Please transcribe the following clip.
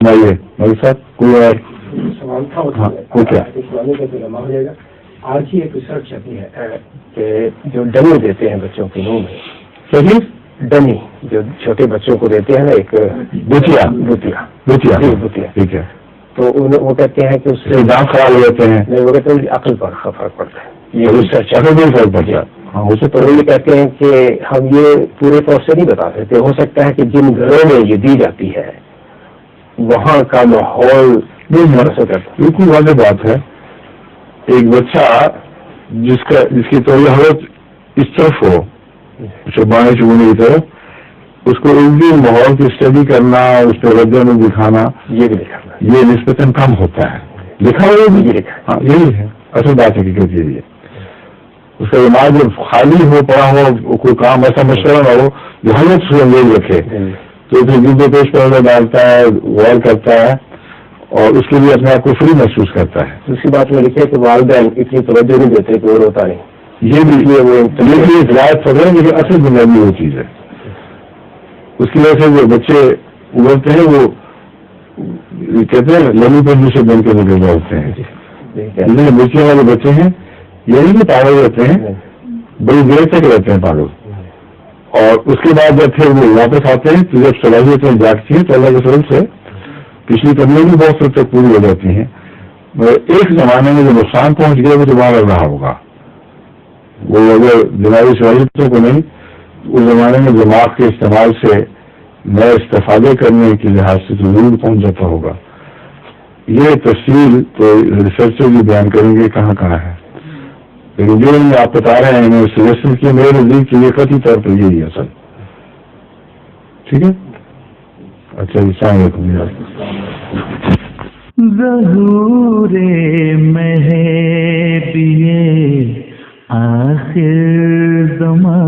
مولوی صاحب کوئی اور سوال تھا وہ کیا سوالے کا تو لمبا ہو جائے گا. آج ہی ایک ریسرچ چھپی ہے کہ جو ڈمی دیتے ہیں بچوں کے منہ میں, صحیح ڈمی جو چھوٹے بچوں کو دیتے ہیں نا, ایک بوتیا بوتیا, ٹھیک ہے, تو وہ کہتے ہیں کہ اس سے دانت خراب ہو جاتے ہیں. نہیں, وہ کہتے ہیں عقل پر فرق پڑتا ہے. یہ ریسرچ اگر بھی فرق پڑتا ہے. ہاں اسے تو یہ کہتے ہیں کہ ہم یہ پورے طور سے نہیں بتا سکتے, ہو سکتا ہے کہ جن گھروں میں یہ دی جاتی ہے وہاں کا ماحول بالکل واضح بات ہے. ایک بچہ جس کی توجہ اس طرف ہو, بائیں چگونے کی طرف, اس کو ایک بھی ماحول کی اسٹڈی کرنا, اس پہ وجہ میں دکھانا, یہ نسبتاً کم ہوتا ہے. لکھا ہوا بھی ہاں یہی ہے اصل بات ہے کہ یہی ہے. اس کا دماغ جب خالی ہو پڑا ہو, کوئی کام ایسا مشورہ نہ ہو جو حالت سے انگیز رکھے, تو پھر جن کو پیش پڑھنے ڈالتا ہے, غور کرتا ہے, اور اس کے لیے اپنے آپ کو فری محسوس کرتا ہے. دوسری بات میں لکھے کہ والدین اتنی توجہ نہیں دیتے کہ وہ روتا نہیں. یہ بھی وہ ہدایت پڑھ رہے ہیں, لیکن اصل بنیادی وہ چیز ہے. اس کی وجہ سے جو بچے ابھرتے ہیں وہ کہتے ہیں لمبی پر سے بن کے نکل رہے ہوتے ہیں. بچے والے بچے ہیں یہی بھی پاگل رہتے ہیں, بڑی دیر تک رہتے ہیں پاگل, اور اس کے بعد جب پھر وہ واپس آتے ہیں تو جب صلاحیتیں جاگتی ہیں تو اللہ کے فضل سے پچھلی کمیاں بھی بہت حد تک پوری ہو جاتی ہیں. مگر ایک زمانے میں جو نقصان پہنچ گیا وہ دوبارہ رہا ہوگا. وہ اگر دماغی صلاحیتوں کو نہیں, اس زمانے میں دماغ کے استعمال سے نئے استفادے کرنے کے لحاظ سے تو ضرور پہنچ جاتا ہوگا. یہ تفصیل تو ریسرچر بھی بیان کریں گے کہاں کہاں ہے, لیکن جو آپ بتا رہے ہیں میں سجیشن کی میرے نزدیک کے لیے قطعی طور پر یہی اصل. ٹھیک ہے, اچھا جی, السلام علیکم. ظہور مہدی آخر زمان